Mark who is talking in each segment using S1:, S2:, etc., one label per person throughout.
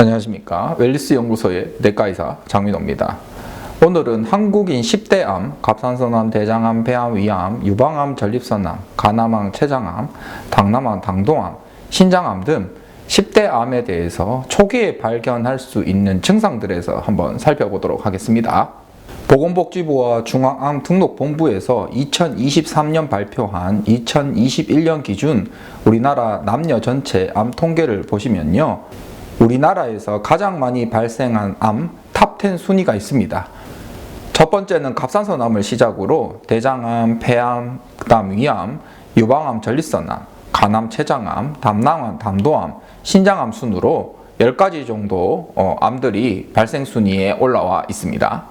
S1: 안녕하십니까. 웰리스 연구소의 내과의사 장민호입니다. 오늘은 한국인 10대 암, 갑상선암, 대장암, 폐암, 위암, 유방암, 전립선암, 간암암, 췌장암, 당남암, 당동암, 신장암 등 10대 암에 대해서 초기에 발견할 수 있는 증상들에서 한번 살펴보도록 하겠습니다. 보건복지부와 중앙암등록본부에서 2023년 발표한 2021년 기준 우리나라 남녀 전체 암 통계를 보시면요. 우리나라에서 가장 많이 발생한 암 탑10 순위가 있습니다. 첫 번째는 갑상선암을 시작으로 대장암, 폐암, 그다음 위암, 유방암, 전립선암, 간암, 췌장암, 담낭암, 담도암, 신장암 순으로 10가지 정도 암들이 발생 순위에 올라와 있습니다.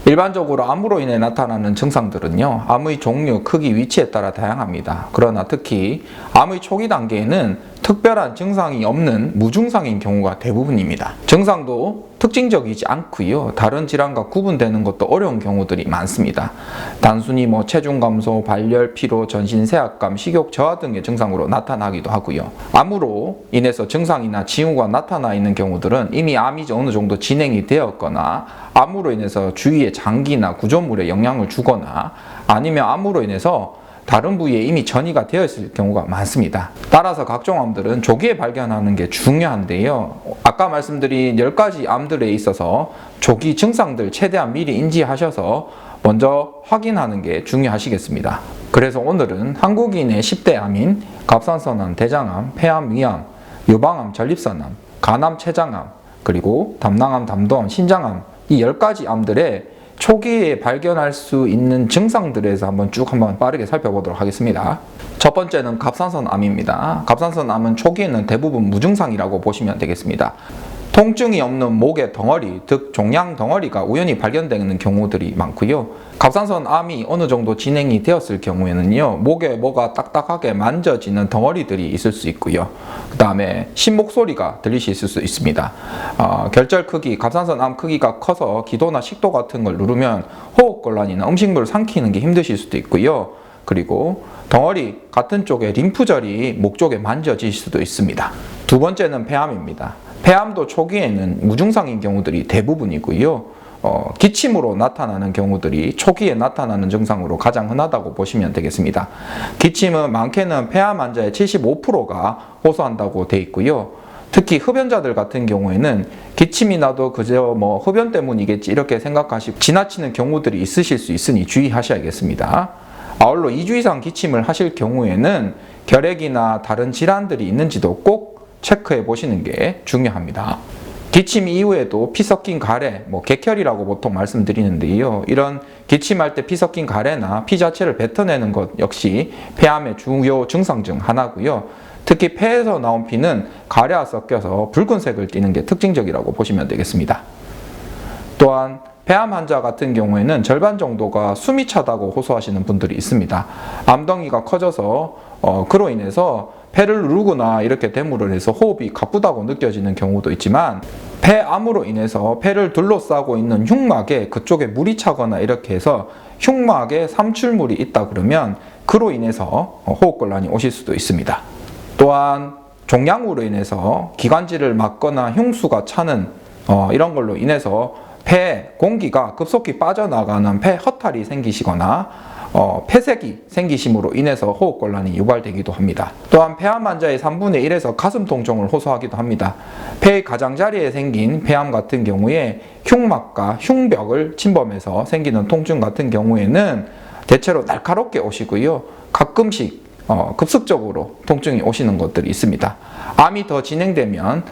S1: 일반적으로 암으로 인해 나타나는 증상들은요, 암의 종류, 크기, 위치에 따라 다양합니다. 그러나 특히 암의 초기 단계에는 특별한 증상이 없는 무증상인 경우가 대부분입니다. 증상도 특징적이지 않고요, 다른 질환과 구분되는 것도 어려운 경우들이 많습니다. 단순히 체중 감소, 발열, 피로, 전신 세악감, 식욕 저하 등의 증상으로 나타나기도 하고요. 암으로 인해서 증상이나 징후가 나타나 있는 경우들은 이미 암이 어느 정도 진행이 되었거나 암으로 인해서 주위의 장기나 구조물에 영향을 주거나 아니면 암으로 인해서 다른 부위에 이미 전이가 되어 있을 경우가 많습니다. 따라서 각종 암들은 조기에 발견하는 게 중요한데요. 아까 말씀드린 10가지 암들에 있어서 조기 증상들 최대한 미리 인지하셔서 먼저 확인하는 게 중요하시겠습니다. 그래서 오늘은 한국인의 10대 암인 갑상선암, 대장암, 폐암, 위암, 유방암, 전립선암, 간암, 췌장암, 그리고 담낭암, 담도암, 신장암 이 10가지 암들의 초기에 발견할 수 있는 증상들에서 한번 빠르게 살펴보도록 하겠습니다. 첫 번째는 갑상선암입니다. 갑상선암은 초기에는 대부분 무증상이라고 보시면 되겠습니다. 통증이 없는 목의 덩어리, 즉 종양 덩어리가 우연히 발견되는 경우들이 많고요. 갑상선암이 어느 정도 진행이 되었을 경우에는요, 목에 뭐가 딱딱하게 만져지는 덩어리들이 있을 수 있고요. 그 다음에 신목소리가 들리실 수 있습니다. 결절 크기, 갑상선암 크기가 커서 기도나 식도 같은 걸 누르면 호흡곤란이나 음식물을 삼키는 게 힘드실 수도 있고요. 그리고 덩어리 같은 쪽에 림프절이 목 쪽에 만져질 수도 있습니다. 두 번째는 폐암입니다. 폐암도 초기에는 무증상인 경우들이 대부분이고요. 기침으로 나타나는 경우들이 초기에 나타나는 증상으로 가장 흔하다고 보시면 되겠습니다. 기침은 많게는 폐암 환자의 75%가 호소한다고 되어 있고요. 특히 흡연자들 같은 경우에는 기침이 나도 그저 흡연 때문이겠지 이렇게 생각하시고 지나치는 경우들이 있으실 수 있으니 주의하셔야겠습니다. 아울러 2주 이상 기침을 하실 경우에는 결핵이나 다른 질환들이 있는지도 꼭 체크해 보시는 게 중요합니다. 기침 이후에도 피 섞인 가래, 객혈이라고 보통 말씀드리는데요. 이런 기침할 때 피 섞인 가래나 피 자체를 뱉어내는 것 역시 폐암의 주요 증상 중 하나고요. 특히 폐에서 나온 피는 가래와 섞여서 붉은색을 띠는 게 특징적이라고 보시면 되겠습니다. 또한 폐암 환자 같은 경우에는 절반 정도가 숨이 차다고 호소하시는 분들이 있습니다. 암덩이가 커져서 그로 인해서 폐를 누르거나 이렇게 됨으로 해서 호흡이 가쁘다고 느껴지는 경우도 있지만 폐암으로 인해서 폐를 둘러싸고 있는 흉막에 그쪽에 물이 차거나 이렇게 해서 흉막에 삼출물이 있다 그러면 그로 인해서 호흡곤란이 오실 수도 있습니다. 또한 종양으로 인해서 기관지를 막거나 흉수가 차는 이런 걸로 인해서 폐 공기가 급속히 빠져나가는 폐 허탈이 생기시거나 폐색이 생기심으로 인해서 호흡곤란이 유발되기도 합니다. 또한 폐암 환자의 3분의 1에서 가슴 통증을 호소하기도 합니다. 폐의 가장자리에 생긴 폐암 같은 경우에 흉막과 흉벽을 침범해서 생기는 통증 같은 경우에는 대체로 날카롭게 오시고요. 가끔씩 급속적으로 통증이 오시는 것들이 있습니다. 암이 더 진행되면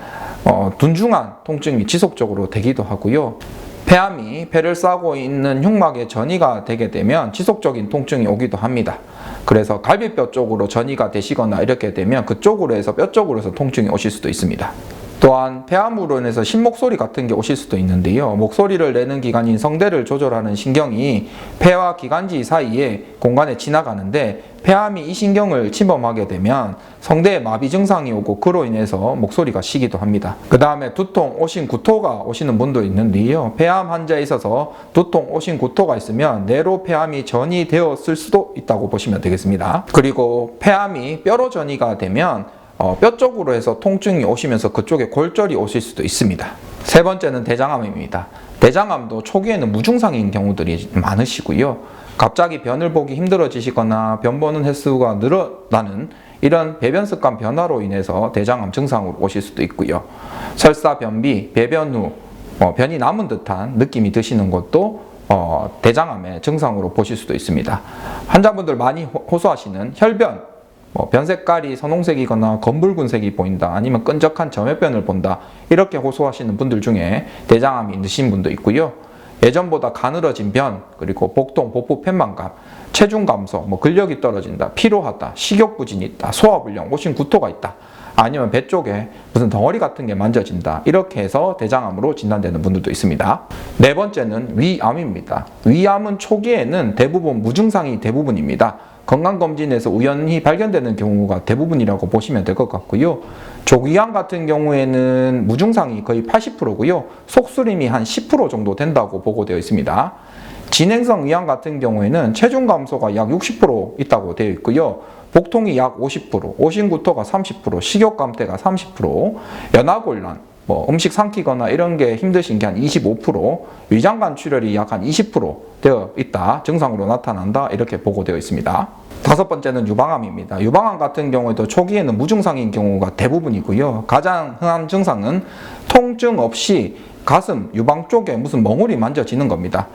S1: 둔중한 통증이 지속적으로 되기도 하고요. 폐암이 폐를 싸고 있는 흉막에 전이가 되게 되면 지속적인 통증이 오기도 합니다. 그래서 갈비뼈 쪽으로 전이가 되시거나 이렇게 되면 그쪽으로 해서 뼈 쪽으로 해서 통증이 오실 수도 있습니다. 또한 폐암으로 인해서 신목소리 같은 게 오실 수도 있는데요. 목소리를 내는 기관인 성대를 조절하는 신경이 폐와 기관지 사이에 공간에 지나가는데 폐암이 이 신경을 침범하게 되면 성대에 마비 증상이 오고 그로 인해서 목소리가 쉬기도 합니다. 그 다음에 두통, 오신, 구토가 오시는 분도 있는데요. 폐암 환자에 있어서 두통, 오신, 구토가 있으면 뇌로 폐암이 전이되었을 수도 있다고 보시면 되겠습니다. 그리고 폐암이 뼈로 전이가 되면 뼈 쪽으로 해서 통증이 오시면서 그쪽에 골절이 오실 수도 있습니다. 세 번째는 대장암입니다. 대장암도 초기에는 무증상인 경우들이 많으시고요. 갑자기 변을 보기 힘들어지시거나 변 보는 횟수가 늘어나는 이런 배변 습관 변화로 인해서 대장암 증상으로 오실 수도 있고요. 설사, 변비, 배변 후 변이 남은 듯한 느낌이 드시는 것도 대장암의 증상으로 보실 수도 있습니다. 환자분들 많이 호소하시는 혈변, 변 색깔이 선홍색이거나 검붉은색이 보인다, 아니면 끈적한 점액변을 본다, 이렇게 호소하시는 분들 중에 대장암이 있으신 분도 있고요. 예전보다 가늘어진 변, 그리고 복통, 복부 편만감, 체중 감소, 근력이 떨어진다, 피로하다, 식욕 부진이 있다, 소화불량, 오신 구토가 있다, 아니면 배 쪽에 무슨 덩어리 같은 게 만져진다, 이렇게 해서 대장암으로 진단되는 분들도 있습니다. 네 번째는 위암입니다. 위암은 초기에는 대부분 무증상이 대부분입니다. 건강검진에서 우연히 발견되는 경우가 대부분이라고 보시면 될 것 같고요. 조기암 같은 경우에는 무증상이 거의 80%고요. 속쓰림이 한 10% 정도 된다고 보고되어 있습니다. 진행성 위암 같은 경우에는 체중 감소가 약 60% 있다고 되어 있고요. 복통이 약 50%, 오신구토가 30%, 식욕 감퇴가 30%, 연화곤란, 음식 삼키거나 이런 게 힘드신 게 한 25%, 위장관 출혈이 약 한 20% 되어 있다, 증상으로 나타난다, 이렇게 보고되어 있습니다. 다섯 번째는 유방암입니다. 유방암 같은 경우에도 초기에는 무증상인 경우가 대부분이고요. 가장 흔한 증상은 통증 없이 가슴, 유방 쪽에 무슨 멍울이 만져지는 겁니다.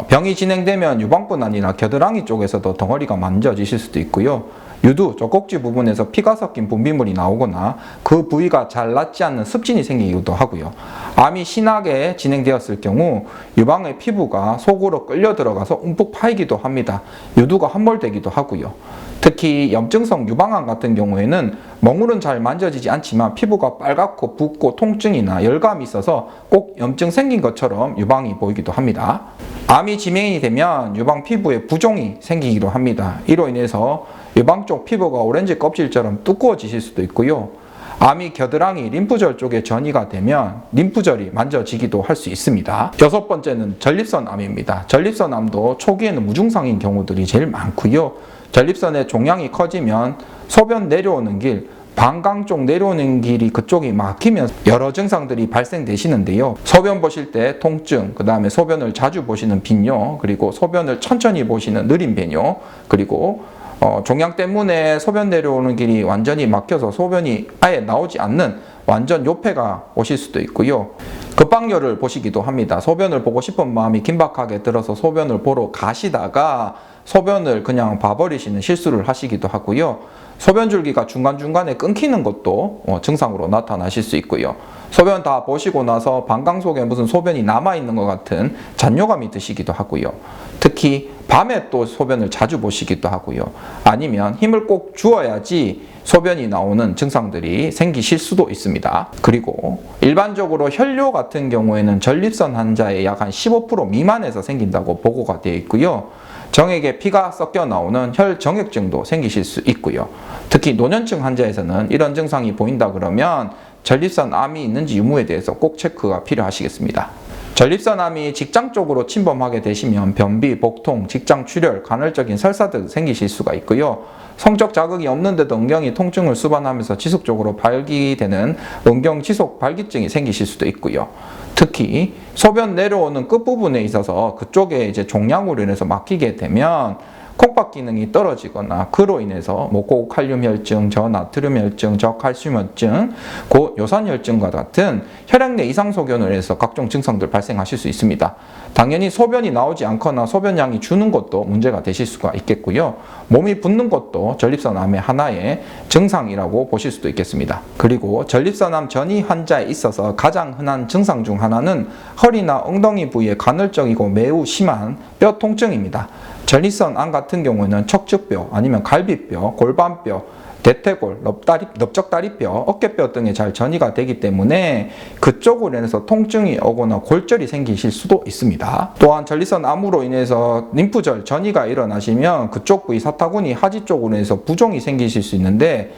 S1: 병이 진행되면 유방뿐 아니라 겨드랑이 쪽에서도 덩어리가 만져지실 수도 있고요. 유두, 젖꼭지 부분에서 피가 섞인 분비물이 나오거나 그 부위가 잘 낫지 않는 습진이 생기기도 하고요. 암이 심하게 진행되었을 경우 유방의 피부가 속으로 끌려 들어가서 움푹 파이기도 합니다. 유두가 함몰되기도 하고요. 특히 염증성 유방암 같은 경우에는 멍울은 잘 만져지지 않지만 피부가 빨갛고 붓고 통증이나 열감이 있어서 꼭 염증 생긴 것처럼 유방이 보이기도 합니다. 암이 진행이 되면 유방 피부에 부종이 생기기도 합니다. 이로 인해서 유방 쪽 피부가 오렌지 껍질처럼 두꺼워지실 수도 있고요. 암이 겨드랑이, 림프절 쪽에 전이가 되면 림프절이 만져지기도 할 수 있습니다. 여섯 번째는 전립선암입니다. 전립선암도 초기에는 무증상인 경우들이 제일 많고요. 전립선의 종양이 커지면 소변 내려오는 길, 방광 쪽 내려오는 길이 그쪽이 막히면 여러 증상들이 발생되시는데요. 소변 보실 때 통증, 그 다음에 소변을 자주 보시는 빈뇨, 그리고 소변을 천천히 보시는 느린 배뇨, 그리고 종양 때문에 소변 내려오는 길이 완전히 막혀서 소변이 아예 나오지 않는 완전 요폐가 오실 수도 있고요. 급박열을 보시기도 합니다. 소변을 보고 싶은 마음이 긴박하게 들어서 소변을 보러 가시다가 소변을 그냥 봐버리시는 실수를 하시기도 하고요. 소변줄기가 중간중간에 끊기는 것도 증상으로 나타나실 수 있고요. 소변 다 보시고 나서 방광 속에 무슨 소변이 남아있는 것 같은 잔뇨감이 드시기도 하고요. 특히 밤에 또 소변을 자주 보시기도 하고요. 아니면 힘을 꼭 주어야지 소변이 나오는 증상들이 생기실 수도 있습니다. 그리고 일반적으로 혈뇨 같은 경우에는 전립선 환자의 약 한 15% 미만에서 생긴다고 보고가 되어 있고요. 정액에 피가 섞여 나오는 혈정액증도 생기실 수 있고요. 특히 노년층 환자에서는 이런 증상이 보인다 그러면 전립선 암이 있는지 유무에 대해서 꼭 체크가 필요하시겠습니다. 전립선 암이 직장 쪽으로 침범하게 되시면 변비, 복통, 직장 출혈, 간헐적인 설사 등 생기실 수가 있고요. 성적 자극이 없는데도 은경이 통증을 수반하면서 지속적으로 발기되는 은경 지속 발기증이 생기실 수도 있고요. 특히 소변 내려오는 끝부분에 있어서 그쪽에 이제 종양으로 인해서 막히게 되면 콩팥 기능이 떨어지거나 그로 인해서 고칼륨 혈증, 저나트륨 혈증, 저칼슘 혈증, 고요산 혈증과 같은 혈액 내 이상 소견으로 인해서 각종 증상들 발생하실 수 있습니다. 당연히 소변이 나오지 않거나 소변량이 주는 것도 문제가 되실 수가 있겠고요. 몸이 붓는 것도 전립선암의 하나의 증상이라고 보실 수도 있겠습니다. 그리고 전립선암 전이 환자에 있어서 가장 흔한 증상 중 하나는 허리나 엉덩이 부위에 간헐적이고 매우 심한 뼈 통증입니다. 전립선암 같은 경우에는 척추뼈, 아니면 갈비뼈, 골반뼈, 대퇴골, 넓적다리뼈, 어깨뼈 등에 잘 전이가 되기 때문에 그쪽으로 인해서 통증이 오거나 골절이 생기실 수도 있습니다. 또한 전립선암으로 인해서 림프절 전이가 일어나시면 그쪽 부위 사타구니 하지 쪽으로 인해서 부종이 생기실 수 있는데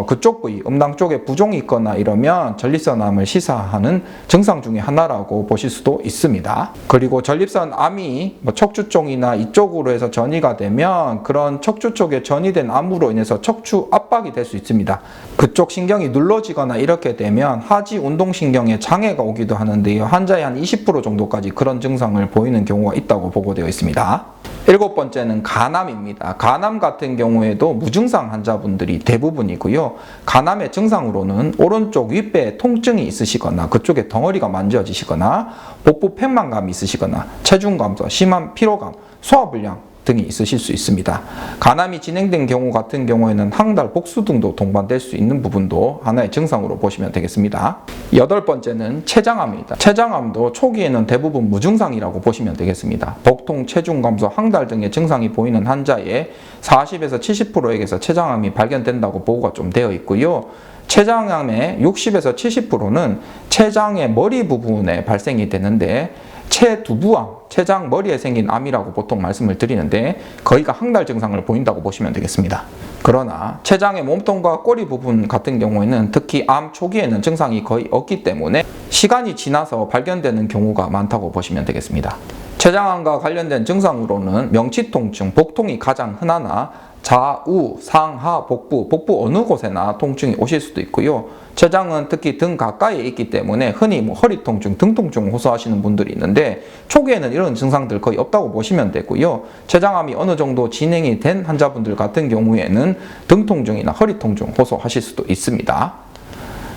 S1: 그쪽 부위, 음낭 쪽에 부종이 있거나 이러면 전립선암을 시사하는 증상 중에 하나라고 보실 수도 있습니다. 그리고 전립선암이 척추 쪽이나 이쪽으로 해서 전이가 되면 그런 척추 쪽에 전이된 암으로 인해서 척추 압박이 될 수 있습니다. 그쪽 신경이 눌러지거나 이렇게 되면 하지 운동신경에 장애가 오기도 하는데요. 환자의 한 20% 정도까지 그런 증상을 보이는 경우가 있다고 보고되어 있습니다. 7번째는 간암입니다. 간암 같은 경우에도 무증상 환자분들이 대부분이고요. 간암의 증상으로는 오른쪽 윗배에 통증이 있으시거나 그쪽에 덩어리가 만져지시거나 복부 팽만감이 있으시거나 체중 감소, 심한 피로감, 소화불량 등이 있으실 수 있습니다. 간암이 진행된 경우 같은 경우에는 항달, 복수 등도 동반될 수 있는 부분도 하나의 증상으로 보시면 되겠습니다. 8번째는 췌장암입니다. 췌장암도 초기에는 대부분 무증상이라고 보시면 되겠습니다. 복통, 체중 감소, 항달 등의 증상이 보이는 환자의 40에서 70%에게서 췌장암이 발견된다고 보고가 좀 되어 있고요. 췌장암의 60에서 70%는 췌장의 머리 부분에 발생이 되는데 췌두부암, 췌장 머리에 생긴 암이라고 보통 말씀을 드리는데 거의가 항달 증상을 보인다고 보시면 되겠습니다. 그러나 췌장의 몸통과 꼬리 부분 같은 경우에는 특히 암 초기에는 증상이 거의 없기 때문에 시간이 지나서 발견되는 경우가 많다고 보시면 되겠습니다. 췌장암과 관련된 증상으로는 명치통증, 복통이 가장 흔하나 좌우, 상하, 복부 어느 곳에나 통증이 오실 수도 있고요. 췌장은 특히 등 가까이에 있기 때문에 흔히 허리 통증, 등 통증을 호소하시는 분들이 있는데 초기에는 이런 증상들 거의 없다고 보시면 되고요. 췌장암이 어느 정도 진행이 된 환자분들 같은 경우에는 등 통증이나 허리 통증 호소하실 수도 있습니다.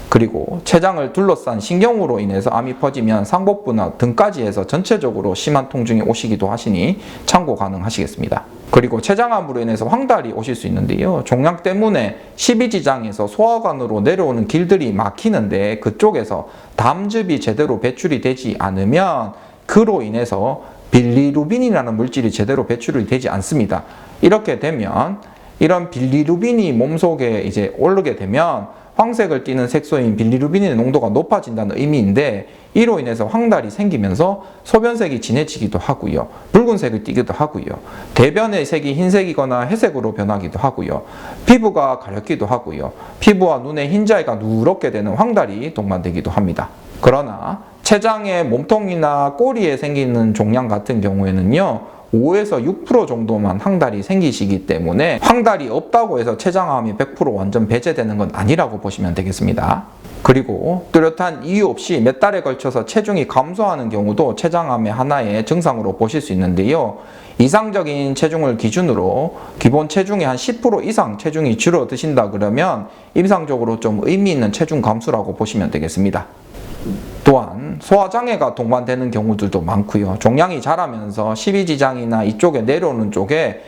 S1: 그리고 췌장을 둘러싼 신경으로 인해서 암이 퍼지면 상복부나 등까지 해서 전체적으로 심한 통증이 오시기도 하시니 참고 가능하시겠습니다. 그리고 췌장암으로 인해서 황달이 오실 수 있는데요. 종양 때문에 십이지장에서 소화관으로 내려오는 길들이 막히는데 그쪽에서 담즙이 제대로 배출이 되지 않으면 그로 인해서 빌리루빈이라는 물질이 제대로 배출이 되지 않습니다. 이렇게 되면 이런 빌리루빈이 몸속에 이제 오르게 되면 황색을 띠는 색소인 빌리루빈의 농도가 높아진다는 의미인데 이로 인해서 황달이 생기면서 소변색이 진해지기도 하고요. 붉은색을 띠기도 하고요. 대변의 색이 흰색이거나 회색으로 변하기도 하고요. 피부가 가렵기도 하고요. 피부와 눈의 흰자위가 누렇게 되는 황달이 동반되기도 합니다. 그러나 췌장의 몸통이나 꼬리에 생기는 종양 같은 경우에는요. 5에서 6% 정도만 황달이 생기시기 때문에 황달이 없다고 해서 췌장암이 100% 완전 배제되는 건 아니라고 보시면 되겠습니다. 그리고 뚜렷한 이유 없이 몇 달에 걸쳐서 체중이 감소하는 경우도 췌장암의 하나의 증상으로 보실 수 있는데요. 이상적인 체중을 기준으로 기본 체중의 한 10% 이상 체중이 줄어드신다 그러면 임상적으로 좀 의미 있는 체중 감소라고 보시면 되겠습니다. 또한 소화장애가 동반되는 경우들도 많고요. 종양이 자라면서 십이지장이나 이쪽에 내려오는 쪽에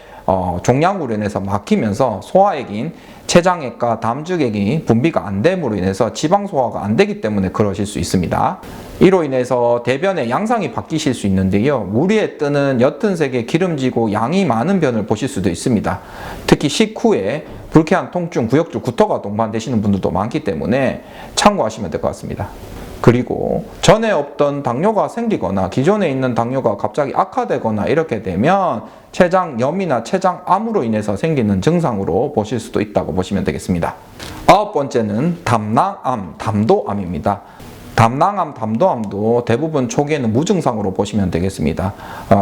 S1: 종양으로 인해서 막히면서 소화액인 췌장액과 담즙액이 분비가 안 됨으로 인해서 지방 소화가 안 되기 때문에 그러실 수 있습니다. 이로 인해서 대변의 양상이 바뀌실 수 있는데요. 물 위에 뜨는 옅은 색의 기름지고 양이 많은 변을 보실 수도 있습니다. 특히 식후에 불쾌한 통증, 구역질, 구토가 동반되시는 분들도 많기 때문에 참고하시면 될 것 같습니다. 그리고 전에 없던 당뇨가 생기거나 기존에 있는 당뇨가 갑자기 악화되거나 이렇게 되면 췌장염이나 췌장암으로 인해서 생기는 증상으로 보실 수도 있다고 보시면 되겠습니다. 9번째는 담낭암, 담도암입니다. 담낭암, 담도암도 대부분 초기에는 무증상으로 보시면 되겠습니다.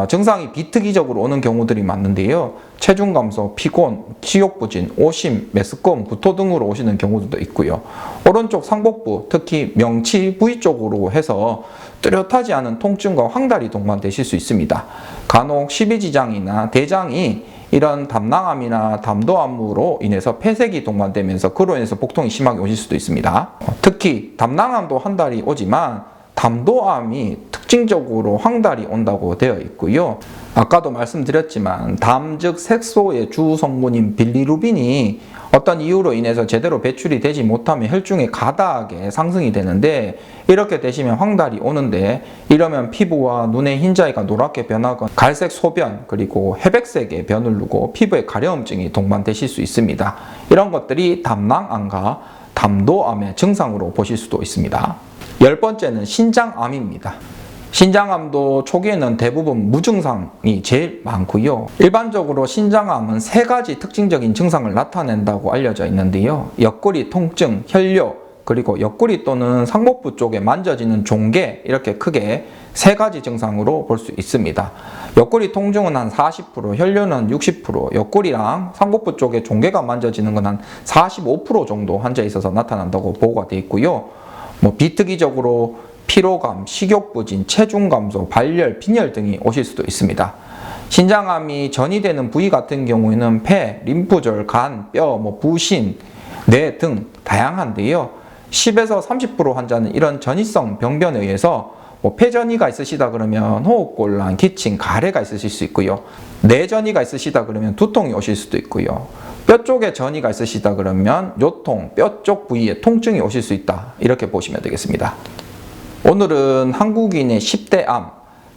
S1: 증상이 비특이적으로 오는 경우들이 많은데요. 체중 감소, 피곤, 지옥부진, 오심, 메스꺼움, 구토 등으로 오시는 경우도 있고요. 오른쪽 상복부, 특히 명치 부위 쪽으로 해서 뚜렷하지 않은 통증과 황달이 동반되실 수 있습니다. 간혹 십이지장이나 대장이 이런 담낭암이나 담도암으로 인해서 폐색이 동반되면서 그로 인해서 복통이 심하게 오실 수도 있습니다. 특히 담낭암도 황달이 오지만 담도암이 특징적으로 황달이 온다고 되어 있고요. 아까도 말씀드렸지만 담 즉 색소의 주 성분인 빌리루빈이 어떤 이유로 인해서 제대로 배출이 되지 못하면 혈중에 가다하게 상승이 되는데 이렇게 되시면 황달이 오는데 이러면 피부와 눈의 흰자위가 노랗게 변하거나 갈색 소변 그리고 회백색의 변을 누고 피부에 가려움증이 동반되실 수 있습니다. 이런 것들이 담낭암과 담도암의 증상으로 보실 수도 있습니다. 10번째는 신장암입니다. 신장암도 초기에는 대부분 무증상이 제일 많고요. 일반적으로 신장암은 3가지 특징적인 증상을 나타낸다고 알려져 있는데요. 옆구리 통증, 혈뇨, 그리고 옆구리 또는 상복부 쪽에 만져지는 종괴, 이렇게 크게 3가지 증상으로 볼 수 있습니다. 옆구리 통증은 한 40%, 혈뇨는 60%, 옆구리랑 상복부 쪽에 종괴가 만져지는 건 한 45% 정도 환자에 있어서 나타난다고 보고가 되어 있고요. 비특이적으로 피로감, 식욕부진, 체중 감소, 발열, 빈혈 등이 오실 수도 있습니다. 신장암이 전이되는 부위 같은 경우에는 폐, 림프절, 간, 뼈, 부신, 뇌 등 다양한데요. 10에서 30% 환자는 이런 전이성 병변에 의해서 폐전이가 있으시다 그러면 호흡곤란, 기침, 가래가 있으실 수 있고요. 뇌전이가 있으시다 그러면 두통이 오실 수도 있고요. 뼈 쪽에 전이가 있으시다 그러면 요통, 뼈 쪽 부위에 통증이 오실 수 있다. 이렇게 보시면 되겠습니다. 오늘은 한국인의 10대 암,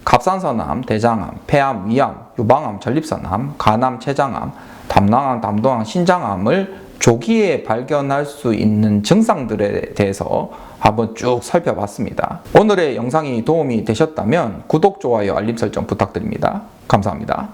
S1: 갑상선암, 대장암, 폐암, 위암, 유방암, 전립선암, 간암, 췌장암, 담낭암, 담도암, 신장암을 조기에 발견할 수 있는 증상들에 대해서 한번 쭉 살펴봤습니다. 오늘의 영상이 도움이 되셨다면 구독, 좋아요, 알림 설정 부탁드립니다. 감사합니다.